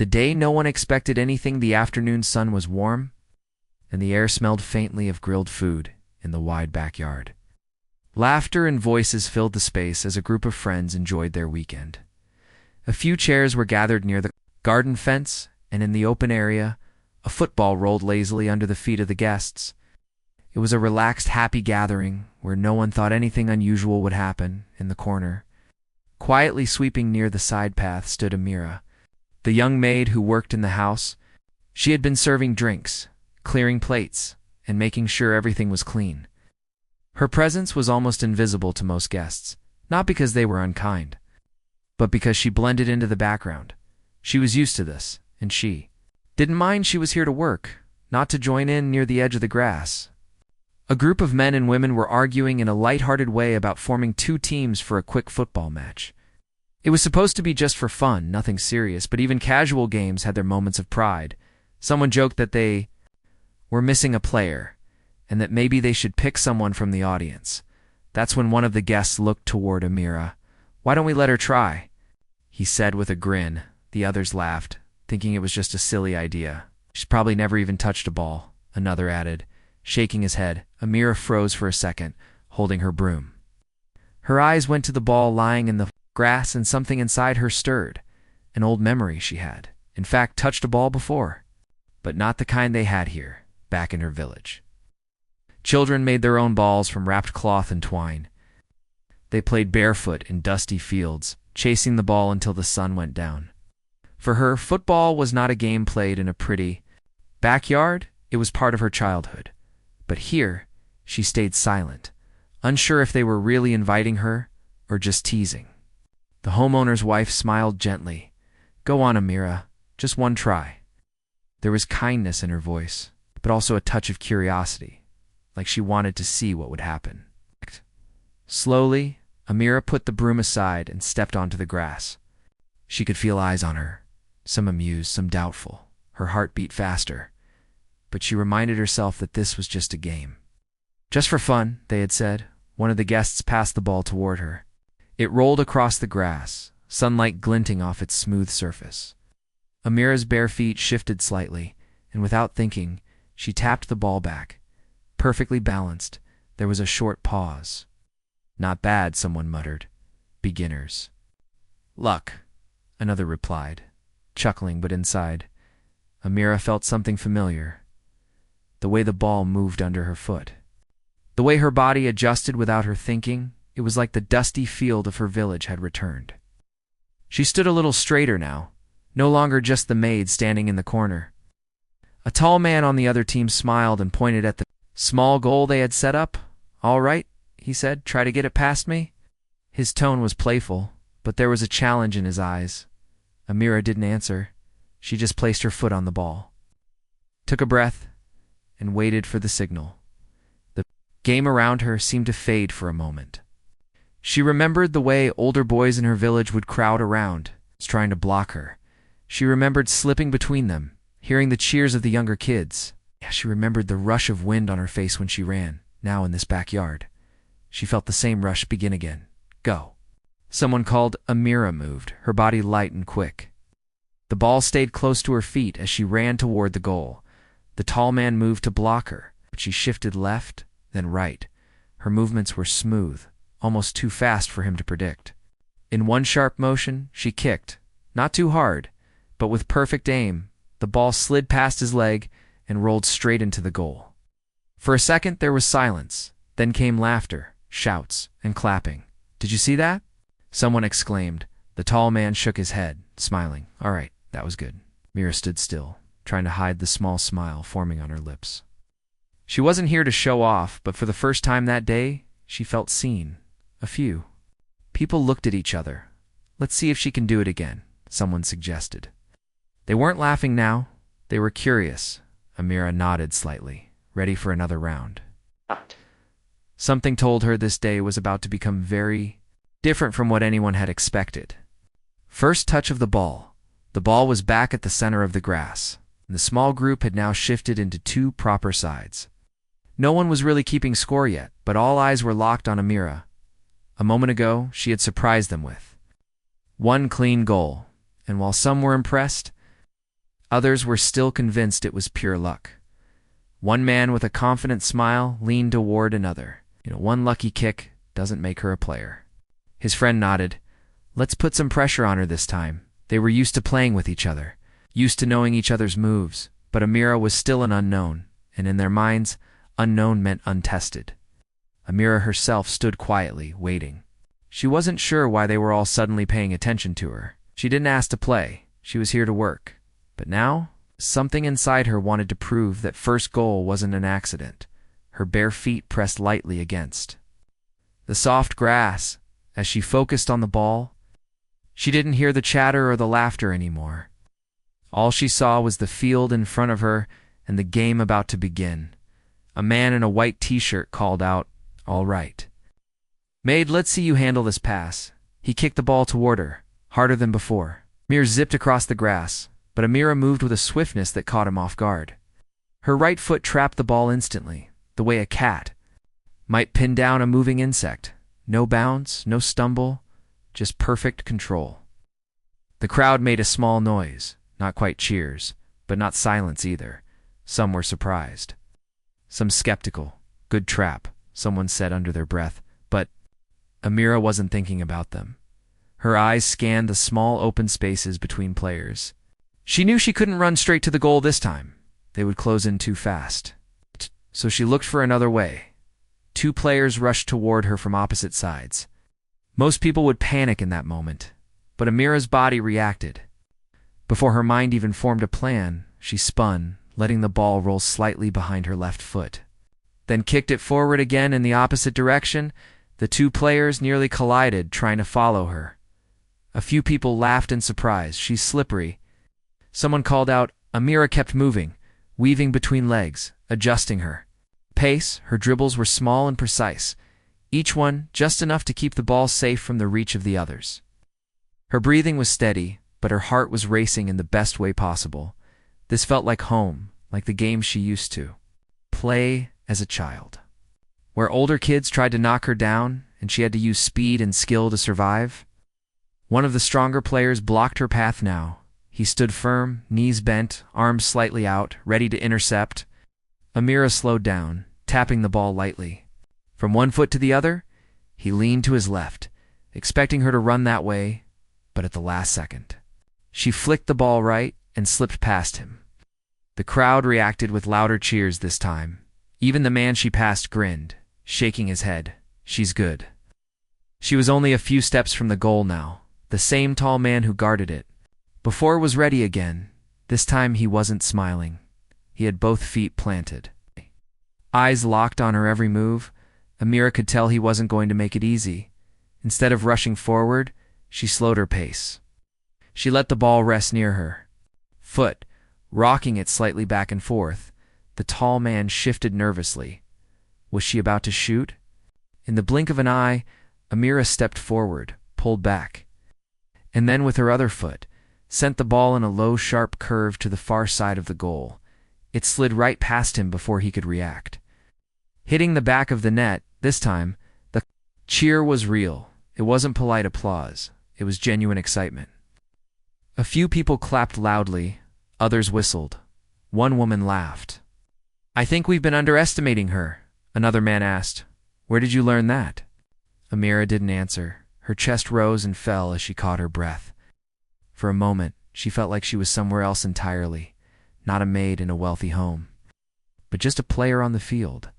The day no one expected anything, the afternoon sun was warm, and the air smelled faintly of grilled food in the wide backyard. Laughter and voices filled the space as a group of friends enjoyed their weekend. A few chairs were gathered near the garden fence, and in the open area, a football rolled lazily under the feet of the guests. It was a relaxed, happy gathering where no one thought anything unusual would happen. In the corner, quietly sweeping near the side path, stood Amira, the young maid who worked in the house. She had been serving drinks, clearing plates, and making sure everything was clean. Her presence was almost invisible to most guests, not because they were unkind, but because she blended into the background. She was used to this, and she didn't mind. She was here to work, not to join in near the edge of the grass. A group of men and women were arguing in a light-hearted way about forming two teams for a quick football match. It was supposed to be just for fun, nothing serious, but even casual games had their moments of pride. Someone joked that they were missing a player, and that maybe they should pick someone from the audience. That's when one of the guests looked toward Amira. "Why don't we let her try?" he said with a grin. The others laughed, thinking it was just a silly idea. "She's probably never even touched a ball," another added, shaking his head. Amira froze for a second, holding her broom. Her eyes went to the ball lying in the grass, and something inside her stirred. An old memory she had, in fact, touched a ball before, but not the kind they had here, back in her village. Children made their own balls from wrapped cloth and twine. They played barefoot in dusty fields, chasing the ball until the sun went down. For her, football was not a game played in a pretty backyard. It was part of her childhood. But here, she stayed silent, unsure if they were really inviting her or just teasing. The homeowner's wife smiled gently. "Go on, Amira. Just one try." There was kindness in her voice, but also a touch of curiosity, like she wanted to see what would happen. Slowly, Amira put the broom aside and stepped onto the grass. She could feel eyes on her, some amused, some doubtful. Her heart beat faster, but she reminded herself that this was just a game. "Just for fun," they had said. One of the guests passed the ball toward her. It rolled across the grass, sunlight glinting off its smooth surface. Amira's bare feet shifted slightly, and without thinking, she tapped the ball back. Perfectly balanced, there was a short pause. "Not bad," someone muttered. "Beginners." "Luck," another replied, chuckling, but inside, Amira felt something familiar. The way the ball moved under her foot. The way her body adjusted without her thinking. It was like the dusty field of her village had returned. She stood a little straighter now, no longer just the maid standing in the corner. A tall man on the other team smiled and pointed at the small goal they had set up. "All right," he said, "try to get it past me." His tone was playful, but there was a challenge in his eyes. Amira didn't answer. She just placed her foot on the ball, took a breath, and waited for the signal. The game around her seemed to fade for a moment. She remembered the way older boys in her village would crowd around, trying to block her. She remembered slipping between them, hearing the cheers of the younger kids. She remembered the rush of wind on her face when she ran. Now in this backyard, she felt the same rush begin again. "Go." Someone called. Amira moved, her body light and quick. The ball stayed close to her feet as she ran toward the goal. The tall man moved to block her, but she shifted left, then right. Her movements were smooth, almost too fast for him to predict. In one sharp motion, she kicked, not too hard, but with perfect aim. The ball slid past his leg and rolled straight into the goal. For a second, there was silence. Then came laughter, shouts, and clapping. "Did you see that?" someone exclaimed. The tall man shook his head, smiling. "All right, that was good." Mira stood still, trying to hide the small smile forming on her lips. She wasn't here to show off, but for the first time that day, she felt seen. A few people looked at each other. "Let's see if she can do it again," someone suggested. They weren't laughing now. They were curious. Amira nodded slightly, ready for another round. Something told her this day was about to become very different from what anyone had expected. First touch of the ball. The ball was back at the center of the grass, and the small group had now shifted into two proper sides. No one was really keeping score yet, but all eyes were locked on Amira. A moment ago, she had surprised them with one clean goal, and while some were impressed, Others were still convinced it was pure luck. One man with a confident smile leaned toward another. One lucky kick doesn't make her a player. His friend nodded. Let's put some pressure on her this time. They were used to playing with each other, used to knowing each other's moves, but Amira was still an unknown, and in their minds, unknown meant untested. Amira herself stood quietly, waiting. She wasn't sure why they were all suddenly paying attention to her. She didn't ask to play. She was here to work. But now, something inside her wanted to prove that first goal wasn't an accident. Her bare feet pressed lightly against the soft grass. As she focused on the ball, she didn't hear the chatter or the laughter anymore. All she saw was the field in front of her and the game about to begin. A man in a white t-shirt called out, "All right. Maid, let's see you handle this pass." He kicked the ball toward her, harder than before. Amir zipped across the grass, but Amira moved with a swiftness that caught him off guard. Her right foot trapped the ball instantly, the way a cat might pin down a moving insect. No bounce, no stumble, just perfect control. The crowd made a small noise, not quite cheers, but not silence either. Some were surprised. Some skeptical. Good trap, someone said under their breath, but Amira wasn't thinking about them. Her eyes scanned the small open spaces between players. She knew she couldn't run straight to the goal this time. They would close in too fast. So she looked for another way. Two players rushed toward her from opposite sides. Most people would panic in that moment, but Amira's body reacted. Before her mind even formed a plan, she spun, letting the ball roll slightly behind her left foot. Then kicked it forward again in the opposite direction. The two players nearly collided, trying to follow her. A few people laughed in surprise. She's slippery. Someone called out. Amira kept moving, weaving between legs, adjusting her pace. Her dribbles were small and precise, each one just enough to keep the ball safe from the reach of the others. Her breathing was steady, but her heart was racing in the best way possible. This felt like home, like the game she used to play as a child, where older kids tried to knock her down and she had to use speed and skill to survive. One of the stronger players blocked her path now. He stood firm, knees bent, arms slightly out, ready to intercept. Amira slowed down, tapping the ball lightly. From one foot to the other, he leaned to his left, expecting her to run that way, but at the last second, she flicked the ball right and slipped past him. The crowd reacted with louder cheers this time. Even the man she passed grinned, shaking his head. She's good. She was only a few steps from the goal now, the same tall man who guarded it. Before it was ready again, this time he wasn't smiling. He had both feet planted. Eyes locked on her every move, Amira could tell he wasn't going to make it easy. Instead of rushing forward, she slowed her pace. She let the ball rest near her foot, rocking it slightly back and forth. The tall man shifted nervously. Was she about to shoot? In the blink of an eye, Amira stepped forward, pulled back, and then with her other foot, sent the ball in a low, sharp curve to the far side of the goal. It slid right past him before he could react. Hitting the back of the net, this time, the cheer was real. It wasn't polite applause. It was genuine excitement. A few people clapped loudly, others whistled. One woman laughed. "I think we've been underestimating her," another man asked. "Where did you learn that?" Amira didn't answer. Her chest rose and fell as she caught her breath. For a moment, she felt like she was somewhere else entirely, not a maid in a wealthy home, but just a player on the field.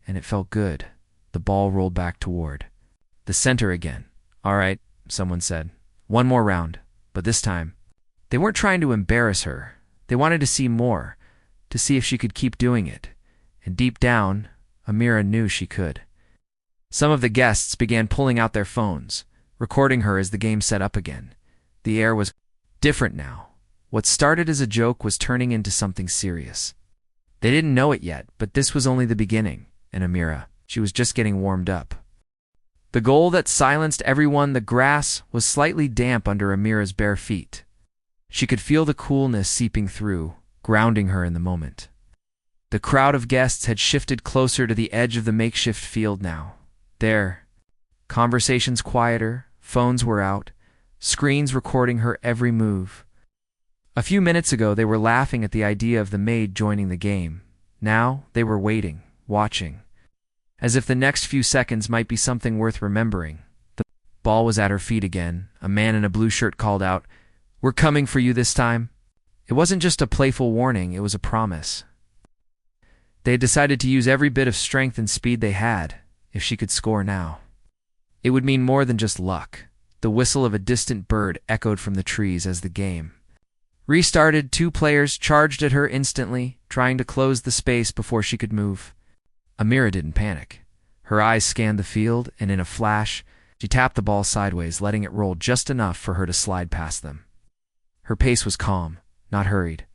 And it felt good. The ball rolled back toward the center again. "All right," someone said. "One more round." But this time, they weren't trying to embarrass her. They wanted to see more, to see if she could keep doing it. And deep down, Amira knew she could. Some of the guests began pulling out their phones, recording her as the game set up again. The air was different now. What started as a joke was turning into something serious. They didn't know it yet, but this was only the beginning. And Amira, she was just getting warmed up. The goal that silenced everyone, the grass, was slightly damp under Amira's bare feet. She could feel the coolness seeping through, grounding her in the moment. The crowd of guests had shifted closer to the edge of the makeshift field now. There, conversations quieter, phones were out, screens recording her every move. A few minutes ago they were laughing at the idea of the maid joining the game. Now they were waiting, watching, as if the next few seconds might be something worth remembering. The ball was at her feet again. A man in a blue shirt called out, "We're coming for you this time." It wasn't just a playful warning, it was a promise. They had decided to use every bit of strength and speed they had. If she could score now, it would mean more than just luck. The whistle of a distant bird echoed from the trees as the game restarted. Two players charged at her instantly, trying to close the space before she could move. Amira didn't panic. Her eyes scanned the field, and in a flash, she tapped the ball sideways, letting it roll just enough for her to slide past them. Her pace was calm, not hurried,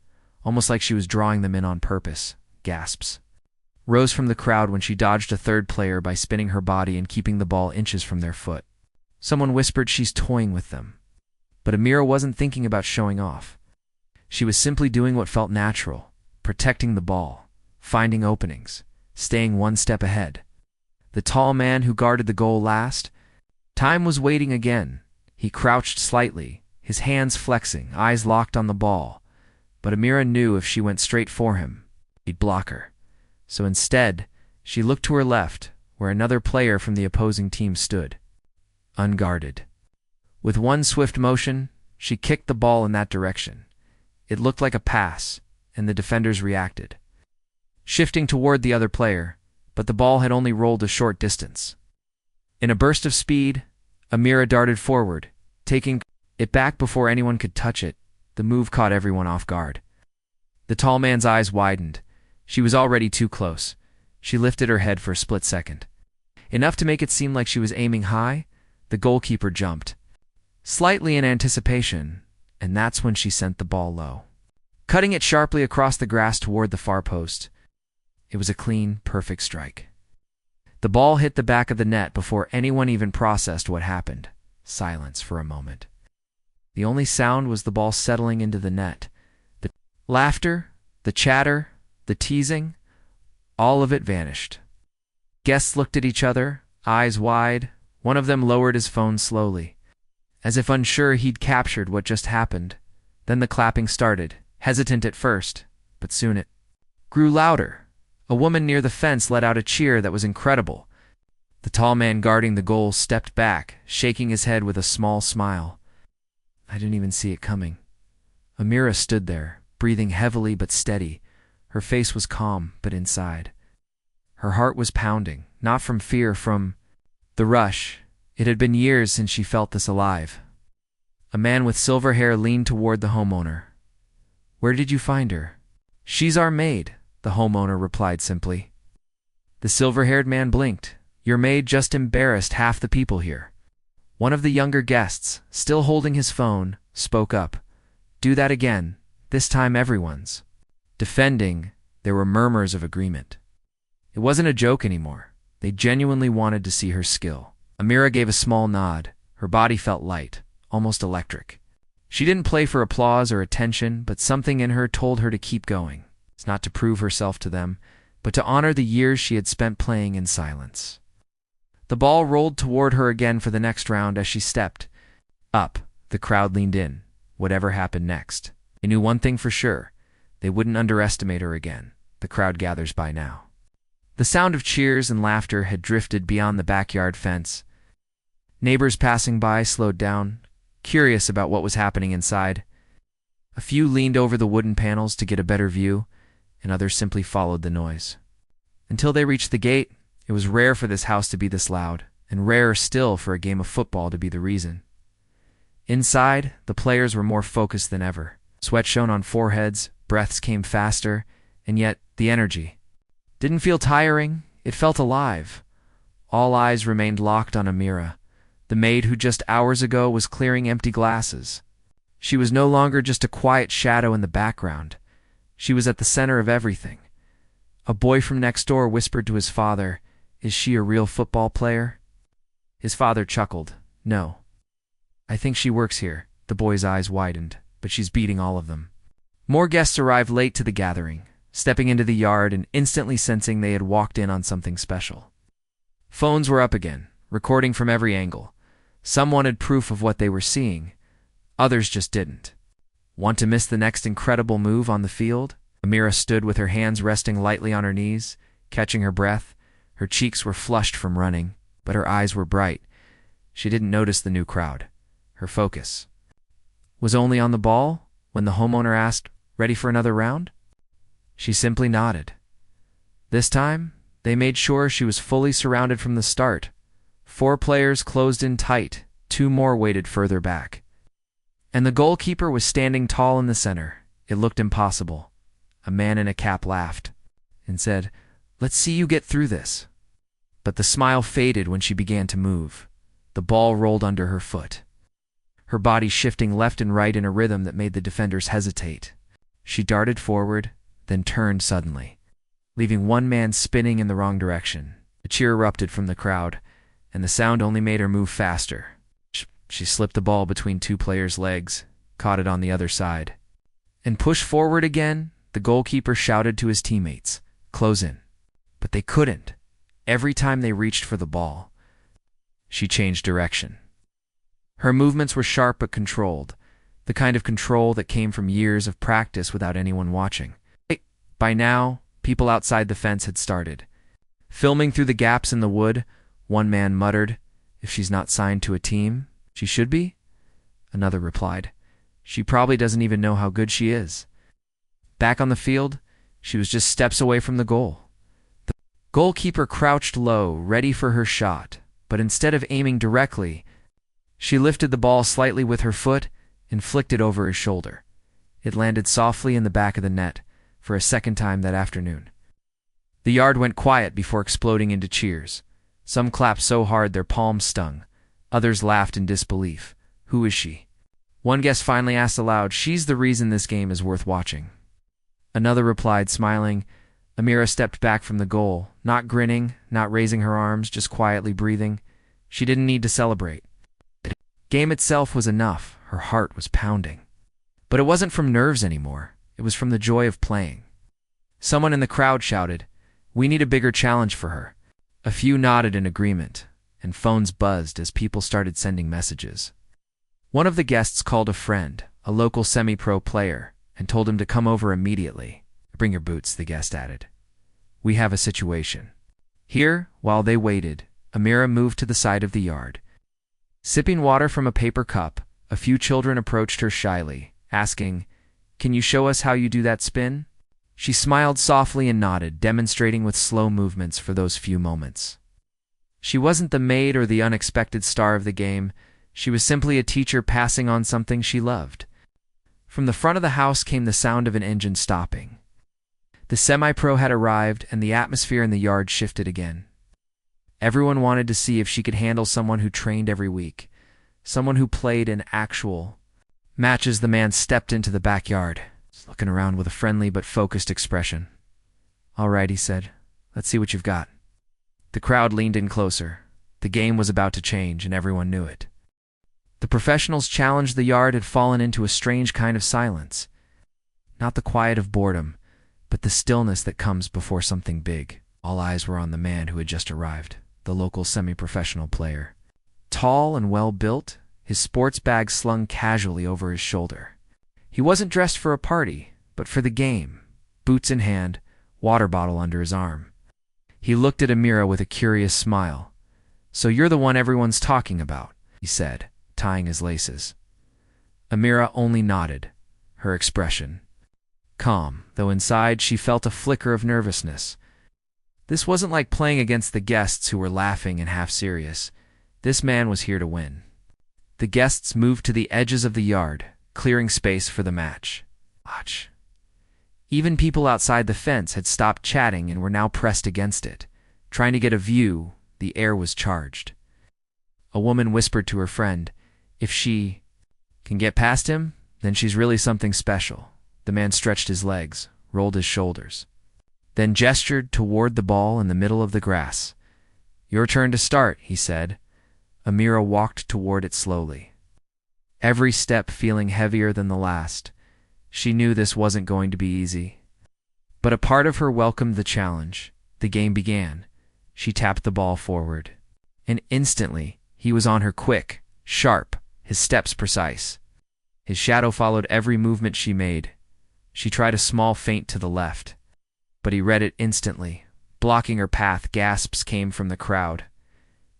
almost like she was drawing them in on purpose. Gasps rose from the crowd when she dodged a third player by spinning her body and keeping the ball inches from their foot. Someone whispered she's toying with them. But Amira wasn't thinking about showing off. She was simply doing what felt natural, protecting the ball, finding openings, staying one step ahead. The tall man who guarded the goal last, time was waiting again. He crouched slightly, his hands flexing, eyes locked on the ball. But Amira knew if she went straight for him, he'd block her. So instead, she looked to her left, where another player from the opposing team stood, unguarded. With one swift motion, she kicked the ball in that direction. It looked like a pass, and the defenders reacted, shifting toward the other player, but the ball had only rolled a short distance. In a burst of speed, Amira darted forward, taking it back before anyone could touch it. The move caught everyone off guard. The tall man's eyes widened. She was already too close. She lifted her head for a split second. Enough to make it seem like she was aiming high. The goalkeeper jumped, slightly in anticipation, and that's when she sent the ball low, cutting it sharply across the grass toward the far post. It was a clean, perfect strike. The ball hit the back of the net before anyone even processed what happened. Silence for a moment. The only sound was the ball settling into the net. The laughter, the chatter, the teasing, all of it vanished. Guests looked at each other, eyes wide. One of them lowered his phone slowly, as if unsure he'd captured what just happened. Then the clapping started, hesitant at first, but soon it grew louder. A woman near the fence let out a cheer that was incredible. The tall man guarding the goal stepped back, shaking his head with a small smile. I didn't even see it coming. Amira stood there, breathing heavily but steady. Her face was calm, but inside, her heart was pounding, not from fear, from the rush. It had been years since she felt this alive. A man with silver hair leaned toward the homeowner. "Where did you find her?" "She's our maid," the homeowner replied simply. The silver-haired man blinked. "Your maid just embarrassed half the people here." One of the younger guests, still holding his phone, spoke up. "Do that again. This time everyone's." Defending, there were murmurs of agreement. It wasn't a joke anymore. They genuinely wanted to see her skill. Amira gave a small nod. Her body felt light, almost electric. She didn't play for applause or attention, but something in her told her to keep going. It's not to prove herself to them, but to honor the years she had spent playing in silence. The ball rolled toward her again for the next round. As she stepped up, the crowd leaned in. Whatever happened next, they knew one thing for sure. They wouldn't underestimate her again. The crowd gathers by now. The sound of cheers and laughter had drifted beyond the backyard fence. Neighbors passing by slowed down, curious about what was happening inside. A few leaned over the wooden panels to get a better view, and others simply followed the noise. Until they reached the gate, it was rare for this house to be this loud, and rarer still for a game of football to be the reason. Inside, the players were more focused than ever. Sweat shone on foreheads, breaths came faster, and yet the energy didn't feel tiring. It felt alive. All eyes remained locked on Amira, the maid who just hours ago was clearing empty glasses. She was no longer just a quiet shadow in the background. She was at the center of everything. A boy from next door whispered to his father, "Is she a real football player?" His father chuckled. "No. I think she works here." The boy's eyes widened. "But she's beating all of them." More guests arrived late to the gathering, stepping into the yard and instantly sensing they had walked in on something special. Phones were up again, recording from every angle. Some wanted proof of what they were seeing. Others just didn't. Want to miss the next incredible move on the field? Amira stood with her hands resting lightly on her knees, catching her breath. Her cheeks were flushed from running, but her eyes were bright. She didn't notice the new crowd. Her focus was only on the ball when the homeowner asked, "Ready for another round?" She simply nodded. This time, they made sure she was fully surrounded from the start. 4 players closed in tight, 2 more waited further back. And the goalkeeper was standing tall in the center. It looked impossible. A man in a cap laughed and said, "Let's see you get through this." But the smile faded when she began to move. The ball rolled under her foot, her body shifting left and right in a rhythm that made the defenders hesitate. She darted forward, then turned suddenly, leaving one man spinning in the wrong direction. A cheer erupted from the crowd, and the sound only made her move faster. She slipped the ball between 2 players' legs, caught it on the other side, and pushed forward again. The goalkeeper shouted to his teammates, "Close in." But they couldn't. Every time they reached for the ball, she changed direction. Her movements were sharp but controlled, the kind of control that came from years of practice without anyone watching. By now, people outside the fence had started. Filming through the gaps in the wood, one man muttered, "If she's not signed to a team, she should be?" Another replied, "She probably doesn't even know how good she is." Back on the field, she was just steps away from the goal. The goalkeeper crouched low, ready for her shot, but instead of aiming directly, she lifted the ball slightly with her foot and flicked it over his shoulder. It landed softly in the back of the net for a second time that afternoon. The yard went quiet before exploding into cheers. Some clapped so hard their palms stung. Others laughed in disbelief. "Who is she?" One guest finally asked aloud, "She's the reason this game is worth watching." Another replied, smiling. Amira stepped back from the goal, not grinning, not raising her arms, just quietly breathing. She didn't need to celebrate. The game itself was enough. Her heart was pounding. But it wasn't from nerves anymore. It was from the joy of playing. Someone in the crowd shouted, "We need a bigger challenge for her." A few nodded in agreement, and phones buzzed as people started sending messages. One of the guests called a friend, a local semi-pro player, and told him to come over immediately. "Bring your boots," the guest added. "We have a situation." Here, while they waited, Amira moved to the side of the yard. Sipping water from a paper cup, a few children approached her shyly, asking, "Can you show us how you do that spin?" She smiled softly and nodded, demonstrating with slow movements for those few moments. She wasn't the maid or the unexpected star of the game. She was simply a teacher passing on something she loved. From the front of the house came the sound of an engine stopping. The semi-pro had arrived, and the atmosphere in the yard shifted again. Everyone wanted to see if she could handle someone who trained every week, someone who played in actual matches. The man stepped into the backyard, looking around with a friendly but focused expression. "All right," he said. "Let's see what you've got." The crowd leaned in closer. The game was about to change, and everyone knew it. The professionals challenged. The yard had fallen into a strange kind of silence. Not the quiet of boredom, but the stillness that comes before something big. All eyes were on the man who had just arrived, the local semi-professional player. Tall and well-built, his sports bag slung casually over his shoulder. He wasn't dressed for a party, but for the game, boots in hand, water bottle under his arm. He looked at Amira with a curious smile. "So you're the one everyone's talking about," he said, tying his laces. Amira only nodded, her expression calm, though inside she felt a flicker of nervousness. This wasn't like playing against the guests who were laughing and half serious. This man was here to win. The guests moved to the edges of the yard, clearing space for the match. Watch. Even people outside the fence had stopped chatting and were now pressed against it, trying to get a view. The air was charged. A woman whispered to her friend, "If she can get past him, then she's really something special." The man stretched his legs, rolled his shoulders, then gestured toward the ball in the middle of the grass. "Your turn to start," he said. Amira walked toward it slowly, every step feeling heavier than the last. She knew this wasn't going to be easy. But a part of her welcomed the challenge. The game began. She tapped the ball forward, and instantly he was on her, quick, sharp, his steps precise. His shadow followed every movement she made. She tried a small feint to the left, but he read it instantly. Blocking her path, gasps came from the crowd.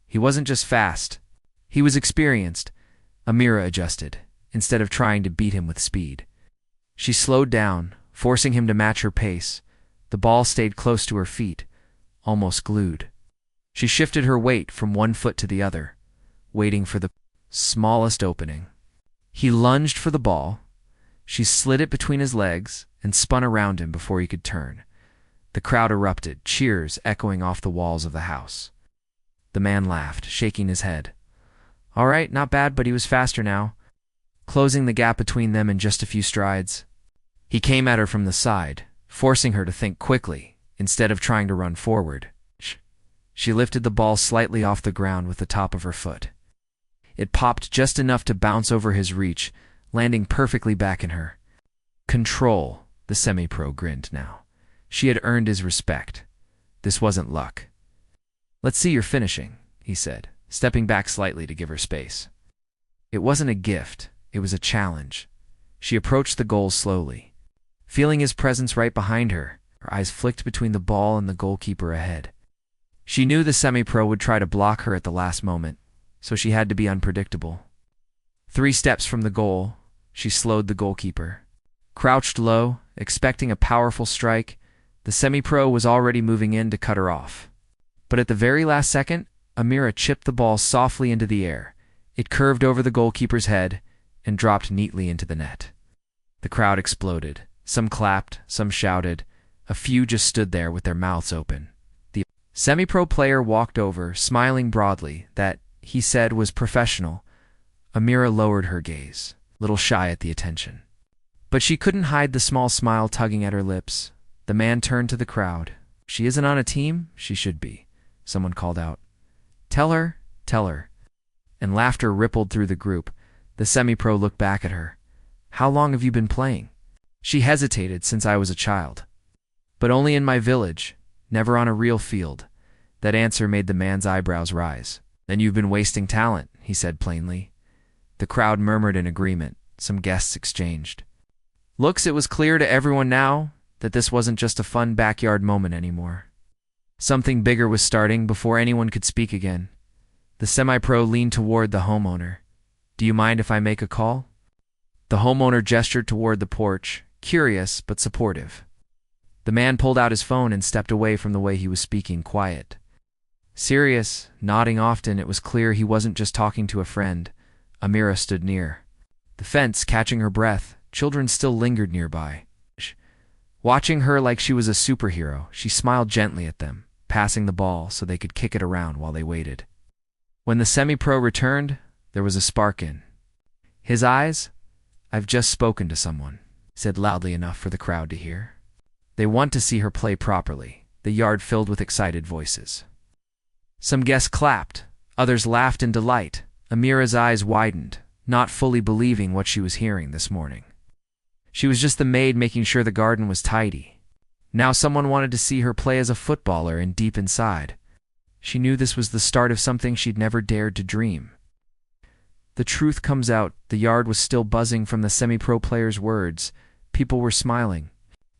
He wasn't just fast. He was experienced. Amira adjusted, instead of trying to beat him with speed. She slowed down, forcing him to match her pace. The ball stayed close to her feet, almost glued. She shifted her weight from one foot to the other, waiting for the smallest opening. He lunged for the ball. She slid it between his legs and spun around him before he could turn. The crowd erupted, cheers echoing off the walls of the house. The man laughed, shaking his head. All right, not bad, but he was faster now, closing the gap between them in just a few strides. He came at her from the side, forcing her to think quickly instead of trying to run forward. She lifted the ball slightly off the ground with the top of her foot. It popped just enough to bounce over his reach, landing perfectly back in her. Control, the semi-pro grinned now. She had earned his respect. This wasn't luck. Let's see your finishing, he said, stepping back slightly to give her space. It wasn't a gift, it was a challenge. She approached the goal slowly. Feeling his presence right behind her, her eyes flicked between the ball and the goalkeeper ahead. She knew the semi-pro would try to block her at the last moment, so she had to be unpredictable. 3 steps from the goal, she slowed the goalkeeper. Crouched low, expecting a powerful strike, the semi-pro was already moving in to cut her off. But at the very last second, Amira chipped the ball softly into the air. It curved over the goalkeeper's head and dropped neatly into the net. The crowd exploded. Some clapped, some shouted. A few just stood there with their mouths open. The semi-pro player walked over, smiling broadly. That, he said, was professional. Amira lowered her gaze, little shy at the attention. But she couldn't hide the small smile tugging at her lips. The man turned to the crowd. She isn't on a team? She should be. Someone called out. Tell her, tell her. And laughter rippled through the group. The semi-pro looked back at her. How long have you been playing? She hesitated. Since I was a child. But only in my village, never on a real field. That answer made the man's eyebrows rise. Then you've been wasting talent, he said plainly. The crowd murmured in agreement. Some guests exchanged looks. It was clear to everyone now that this wasn't just a fun backyard moment anymore. Something bigger was starting. Before anyone could speak again, the semi-pro leaned toward the homeowner. Do you mind if I make a call? The homeowner gestured toward the porch, curious but supportive. The man pulled out his phone and stepped away from the way he was speaking, quiet. Serious, nodding often. It was clear he wasn't just talking to a friend. Amira stood near the fence, catching her breath. Children still lingered nearby, watching her like she was a superhero. She smiled gently at them, passing the ball so they could kick it around while they waited. When the semi-pro returned, there was a spark in his eyes. I've just spoken to someone, he said loudly enough for the crowd to hear. They want to see her play properly. The yard filled with excited voices. Some guests clapped, others laughed in delight. Amira's eyes widened, not fully believing what she was hearing this morning. She was just the maid making sure the garden was tidy. Now someone wanted to see her play as a footballer, and deep inside, she knew this was the start of something she'd never dared to dream. The truth comes out. The yard was still buzzing from the semi-pro player's words. People were smiling,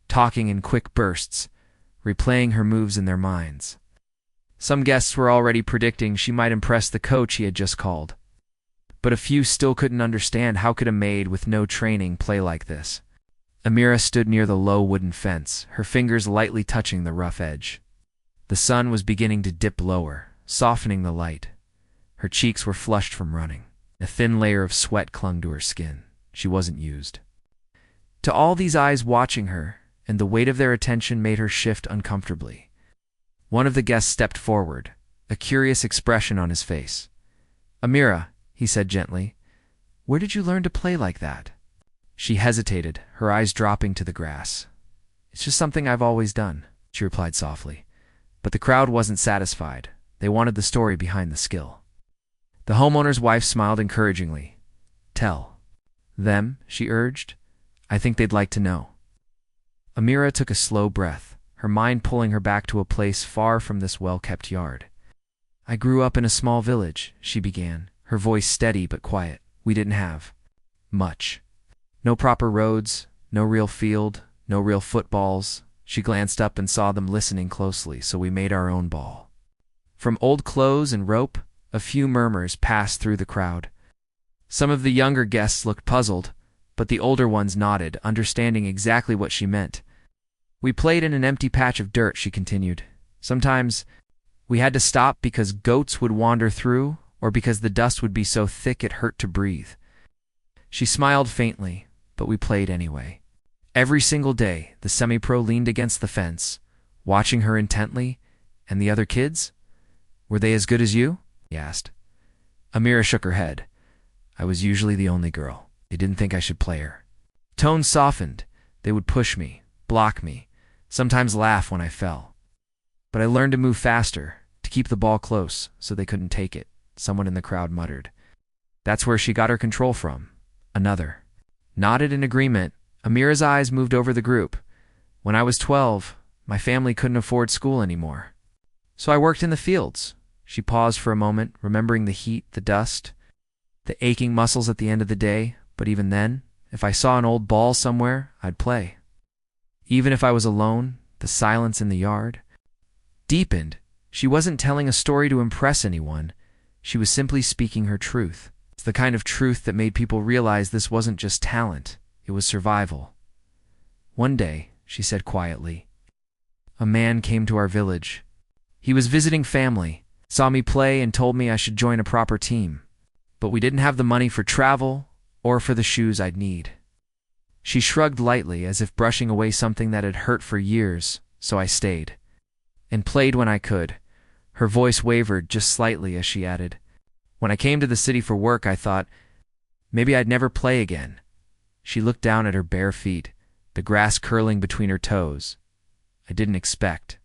talking in quick bursts, replaying her moves in their minds. Some guests were already predicting she might impress the coach he had just called. But a few still couldn't understand. How could a maid with no training play like this? Amira stood near the low wooden fence, her fingers lightly touching the rough edge. The sun was beginning to dip lower, softening the light. Her cheeks were flushed from running. A thin layer of sweat clung to her skin. She wasn't used to all these eyes watching her, and the weight of their attention made her shift uncomfortably. One of the guests stepped forward, a curious expression on his face. Amira, he said gently, where did you learn to play like that? She hesitated, her eyes dropping to the grass. It's just something I've always done, she replied softly. But the crowd wasn't satisfied. They wanted the story behind the skill. The homeowner's wife smiled encouragingly. Tell them, she urged. I think they'd like to know. Amira took a slow breath, her mind pulling her back to a place far from this well-kept yard. I grew up in a small village, she began, her voice steady but quiet. We didn't have much. No proper roads, no real field, no real footballs. She glanced up and saw them listening closely, so we made our own ball. From old clothes and rope, a few murmurs passed through the crowd. Some of the younger guests looked puzzled, but the older ones nodded, understanding exactly what she meant. We played in an empty patch of dirt, she continued. Sometimes we had to stop because goats would wander through, or because the dust would be so thick it hurt to breathe. She smiled faintly, but we played anyway. Every single day, the semi-pro leaned against the fence, watching her intently. And the other kids? Were they as good as you? He asked. Amira shook her head. I was usually the only girl. They didn't think I should play her. Tones softened. They would push me, block me, sometimes laugh when I fell. But I learned to move faster, to keep the ball close, so they couldn't take it, someone in the crowd muttered. That's where she got her control from. Another. Nodded in agreement. Amira's eyes moved over the group. When I was 12, my family couldn't afford school anymore. So I worked in the fields. She paused for a moment, remembering the heat, the dust, the aching muscles at the end of the day. But even then, if I saw an old ball somewhere, I'd play. Even if I was alone, the silence in the yard deepened. She wasn't telling a story to impress anyone. She was simply speaking her truth. It's the kind of truth that made people realize this wasn't just talent. It was survival. One day, she said quietly, a man came to our village. He was visiting family, saw me play and told me I should join a proper team. But we didn't have the money for travel or for the shoes I'd need. She shrugged lightly as if brushing away something that had hurt for years, so I stayed. And played when I could. Her voice wavered just slightly as she added, when I came to the city for work, I thought, maybe I'd never play again. She looked down at her bare feet, the grass curling between her toes. I didn't expect.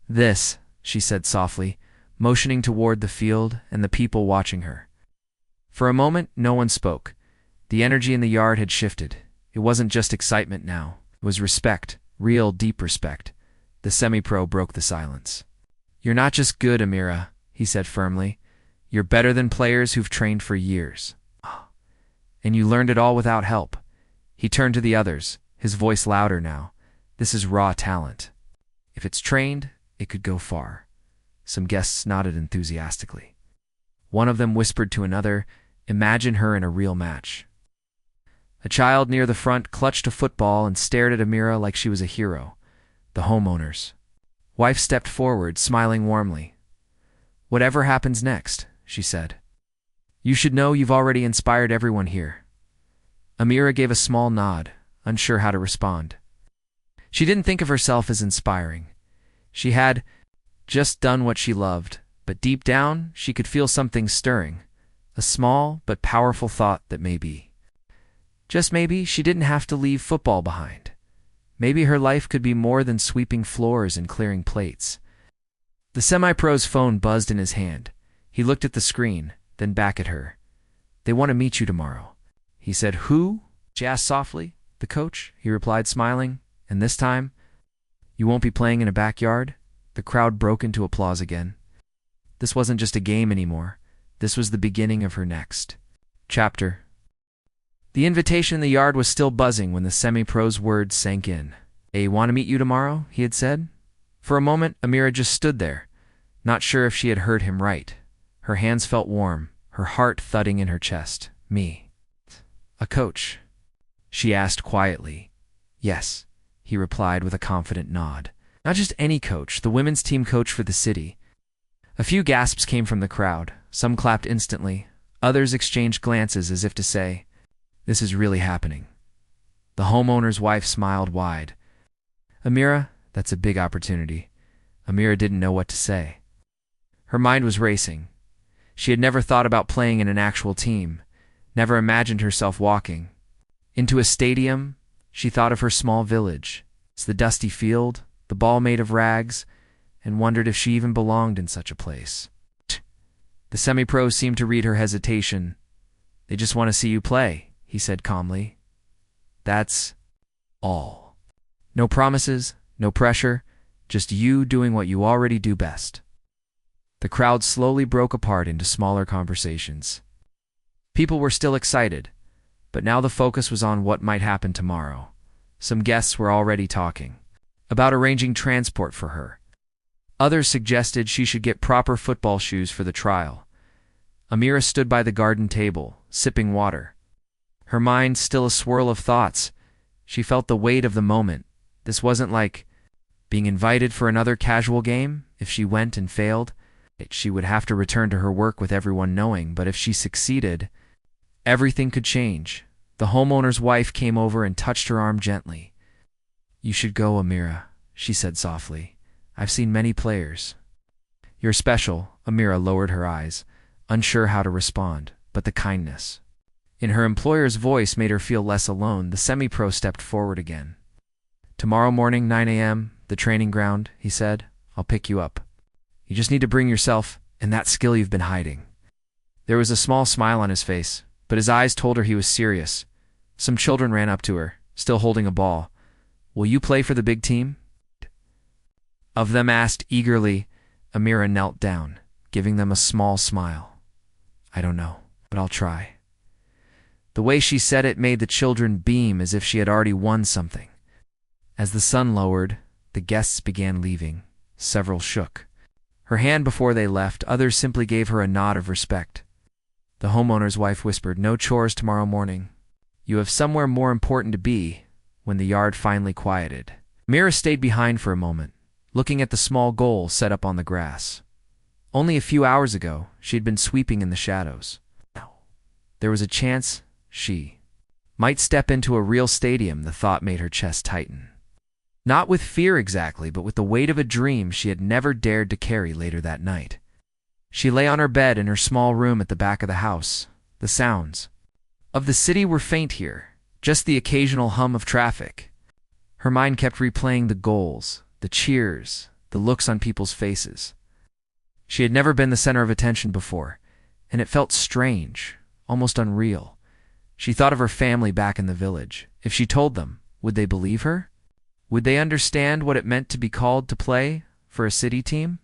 This, she said softly, motioning toward the field and the people watching her. For a moment, no one spoke. The energy in the yard had shifted. It wasn't just excitement now. It was respect, real, deep respect. The semi-pro broke the silence. You're not just good, Amira, he said firmly. You're better than players who've trained for years. And you learned it all without help. He turned to the others, his voice louder now. This is raw talent. If it's trained, it could go far. Some guests nodded enthusiastically. One of them whispered to another, imagine her in a real match. A child near the front clutched a football and stared at Amira like she was a hero. The homeowners. Wife stepped forward, smiling warmly. Whatever happens next, she said. You should know you've already inspired everyone here. Amira gave a small nod, unsure how to respond. She didn't think of herself as inspiring. She had just done what she loved, but deep down she could feel something stirring, a small but powerful thought that maybe, just maybe, she didn't have to leave football behind. Maybe her life could be more than sweeping floors and clearing plates. The semi-pro's phone buzzed in his hand. He looked at the screen, then back at her. They want to meet you tomorrow. He said, who? She asked softly. The coach, he replied, smiling. And this time, you won't be playing in a backyard? The crowd broke into applause again. This wasn't just a game anymore. This was the beginning of her next chapter. The invitation in the yard was still buzzing when the semi-pro's words sank in. Hey, want to meet you tomorrow? He had said. For a moment, Amira just stood there, not sure if she had heard him right. Her hands felt warm, her heart thudding in her chest. Me. A coach? She asked quietly. Yes, he replied with a confident nod. Not just any coach, the women's team coach for the city. A few gasps came from the crowd. Some clapped instantly. Others exchanged glances as if to say, this is really happening. The homeowner's wife smiled wide. Amira, that's a big opportunity. Amira didn't know what to say. Her mind was racing. She had never thought about playing in an actual team, never imagined herself walking into a stadium. She thought of her small village. It's the dusty field, the ball made of rags, and wondered if she even belonged in such a place. The semi-pro seemed to read her hesitation. They just want to see you play, he said calmly. That's all. No promises, no pressure, just you doing what you already do best. The crowd slowly broke apart into smaller conversations. People were still excited, But now the focus was on what might happen tomorrow. Some guests were already talking about arranging transport for her. Others suggested she should get proper football shoes for the trial. Amira stood by the garden table, sipping water. Her mind still a swirl of thoughts. She felt the weight of the moment. This wasn't like being invited for another casual game. If she went and failed, she would have to return to her work with everyone knowing, but if she succeeded, everything could change. The homeowner's wife came over and touched her arm gently. "You should go, Amira," she said softly. "I've seen many players." "You're special." Amira lowered her eyes, unsure how to respond, but the kindness in her employer's voice made her feel less alone. The semi-pro stepped forward again. "Tomorrow morning, 9 a.m., the training ground," he said. "I'll pick you up. You just need to bring yourself and that skill you've been hiding." There was a small smile on his face, but his eyes told her he was serious. Some children ran up to her, still holding a ball. "Will you play for the big team?" Of them asked eagerly. Amira knelt down, giving them a small smile. "I don't know, but I'll try." The way she said it made the children beam as if she had already won something. As the sun lowered, the guests began leaving. Several shook her hand before they left. Others simply gave her a nod of respect. The homeowner's wife whispered, "No chores tomorrow morning. You have somewhere more important to be." When the yard finally quieted, Mira stayed behind for a moment, looking at the small goal set up on the grass. Only a few hours ago, she had been sweeping in the shadows. There was a chance she might step into a real stadium. The thought made her chest tighten. Not with fear exactly, but with the weight of a dream she had never dared to carry. Later that night, she lay on her bed in her small room at the back of the house. The sounds of the city were faint here, just the occasional hum of traffic. Her mind kept replaying the goals, the cheers, the looks on people's faces. She had never been the center of attention before, and it felt strange, almost unreal. She thought of her family back in the village. If she told them, would they believe her? Would they understand what it meant to be called to play for a city team?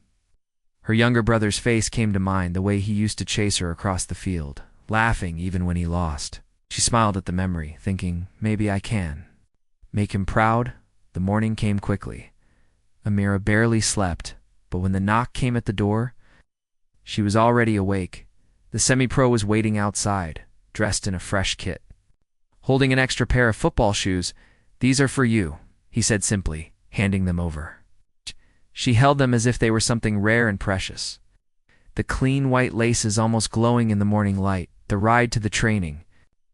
Her younger brother's face came to mind, the way he used to chase her across the field, laughing even when he lost. She smiled at the memory, thinking, maybe I can make him proud. The morning came quickly. Amira barely slept, but when the knock came at the door, she was already awake. The semi-pro was waiting outside, dressed in a fresh kit, holding an extra pair of football shoes. "These are for you," he said simply, handing them over. She held them as if they were something rare and precious. The clean white laces almost glowing in the morning light. The ride to the training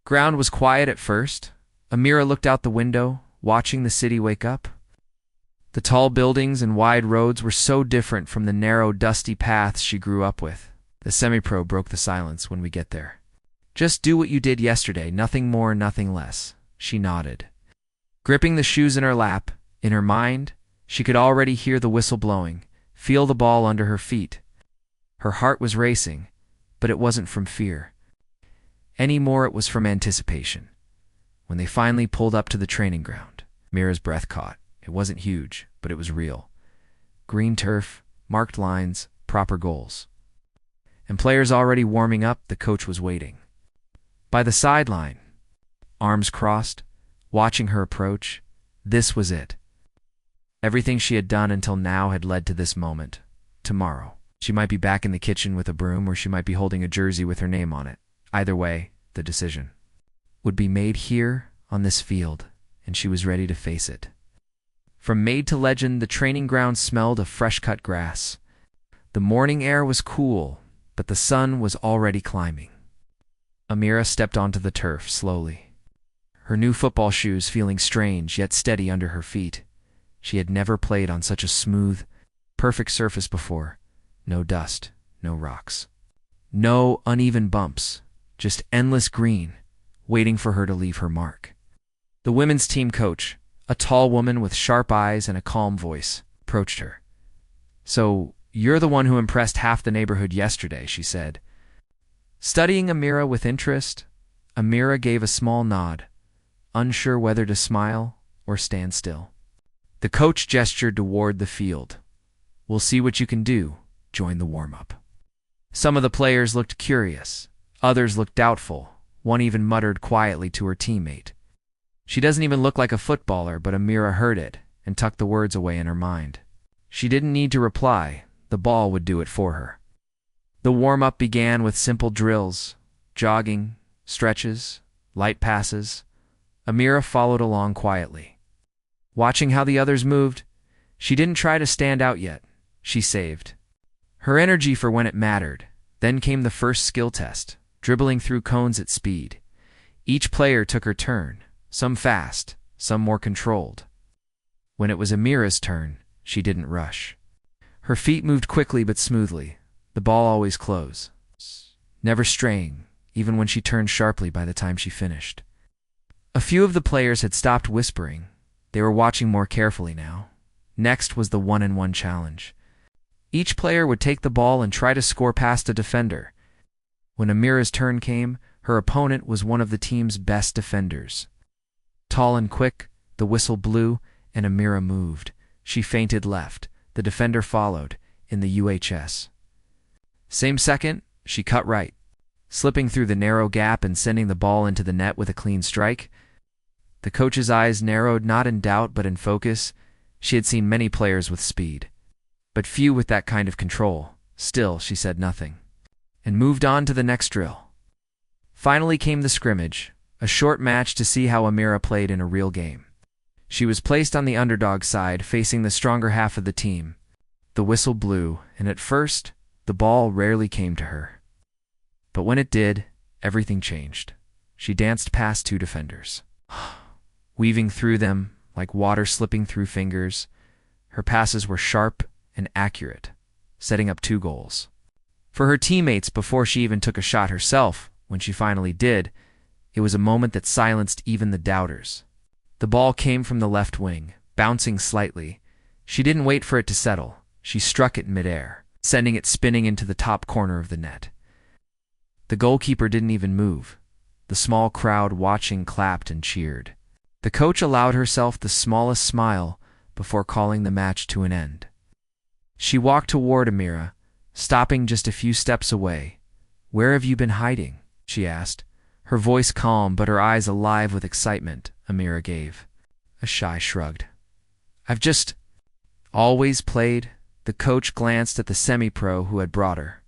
ground was quiet at first. Amira looked out the window, watching the city wake up. The tall buildings and wide roads were so different from the narrow, dusty paths she grew up with. The semi-pro broke the silence. "When we get there, just do what you did yesterday, nothing more, nothing less." She nodded, gripping the shoes in her lap. In her mind, she could already hear the whistle blowing, feel the ball under her feet. Her heart was racing, but it wasn't from fear anymore, it was from anticipation. When they finally pulled up to the training ground, Mira's breath caught. It wasn't huge, but it was real. Green turf, marked lines, proper goals. And players already warming up. The coach was waiting by the sideline, arms crossed, watching her approach. This was it. Everything she had done until now had led to this moment. Tomorrow, she might be back in the kitchen with a broom, or she might be holding a jersey with her name on it. Either way, the decision would be made here on this field, and she was ready to face it. From Maid to legend, the training ground smelled of fresh-cut grass. The morning air was cool, but the sun was already climbing. Amira stepped onto the turf slowly, her new football shoes feeling strange yet steady under her feet. She had never played on such a smooth, perfect surface before. No dust, no rocks, no uneven bumps, just endless green, waiting for her to leave her mark. The women's team coach, a tall woman with sharp eyes and a calm voice, approached her. "So, you're the one who impressed half the neighborhood yesterday," she said, studying Amira with interest. Amira gave a small nod, unsure whether to smile or stand still. The coach gestured toward the field. "We'll see what you can do. Join the warm-up." Some of the players looked curious. Others looked doubtful. One even muttered quietly to her teammate. "She doesn't even look like a footballer," but Amira heard it and tucked the words away in her mind. She didn't need to reply. The ball would do it for her. The warm-up began with simple drills, jogging, stretches, light passes. Amira followed along quietly. Watching how the others moved, she didn't try to stand out yet. She saved her energy for when it mattered. Then came the first skill test, dribbling through cones at speed. Each player took her turn, some fast, some more controlled. When it was Amira's turn, she didn't rush. Her feet moved quickly but smoothly, the ball always close, never straying, even when she turned sharply by the time she finished. A few of the players had stopped whispering. They were watching more carefully now. Next was the one-on-one challenge. Each player would take the ball and try to score past a defender. When Amira's turn came, her opponent was one of the team's best defenders. Tall and quick, the whistle blew, and Amira moved. She feinted left. The defender followed, in the UHS. Same second, she cut right, slipping through the narrow gap and sending the ball into the net with a clean strike. The coach's eyes narrowed, not in doubt but in focus. She had seen many players with speed, but few with that kind of control. Still, she said nothing, and moved on to the next drill. Finally came the scrimmage, a short match to see how Amira played in a real game. She was placed on the underdog side, facing the stronger half of the team. The whistle blew, and at first, the ball rarely came to her. But when it did, everything changed. She danced past two defenders, weaving through them like water slipping through fingers. Her passes were sharp and accurate, setting up 2 goals. For her teammates, before she even took a shot herself, when she finally did, it was a moment that silenced even the doubters. The ball came from the left wing, bouncing slightly. She didn't wait for it to settle. She struck it midair, sending it spinning into the top corner of the net. The goalkeeper didn't even move. The small crowd watching clapped and cheered. The coach allowed herself the smallest smile before calling the match to an end. She walked toward Amira, stopping just a few steps away. "Where have you been hiding?" she asked, her voice calm but her eyes alive with excitement. Amira gave a shy shrug. "I've just always played." The coach glanced at the semi-pro who had brought her,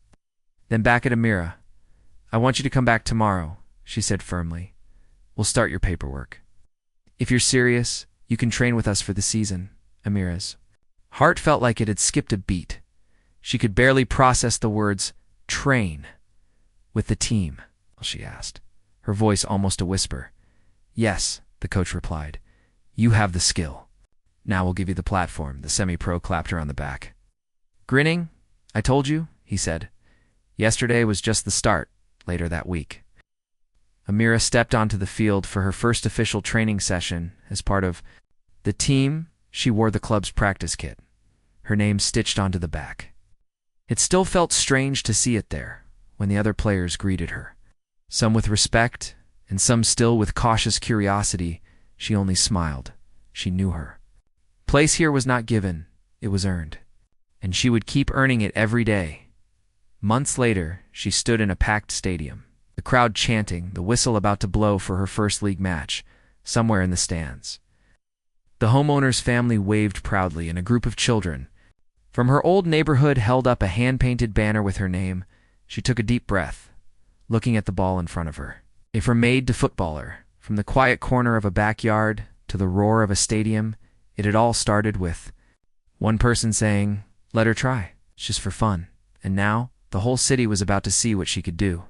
then back at Amira. "I want you to come back tomorrow," she said firmly. "We'll start your paperwork. If you're serious, you can train with us for the season." Amira's heart felt like it had skipped a beat. She could barely process the words "train" with the team. She asked, her voice almost a whisper. "Yes," the coach replied. "You have the skill. Now we'll give you the platform." The semi-pro clapped her on the back. Grinning, "I told you," he said. Yesterday was just the start. Later that week, Amira stepped onto the field for her first official training session as part of the team. She wore the club's practice kit, her name stitched onto the back. It still felt strange to see it there when the other players greeted her, some with respect and some still with cautious curiosity. She only smiled. She knew her place here was not given, it was earned, and she would keep earning it every day. Months later, she stood in a packed stadium, the crowd chanting, the whistle about to blow for her first league match, somewhere in the stands. The homeowner's family waved proudly, and a group of children from her old neighborhood held up a hand-painted banner with her name. She took a deep breath, looking at the ball in front of her. From Maid to footballer, from the quiet corner of a backyard to the roar of a stadium, it had all started with one person saying, "Let her try, it's just for fun." And now, the whole city was about to see what she could do.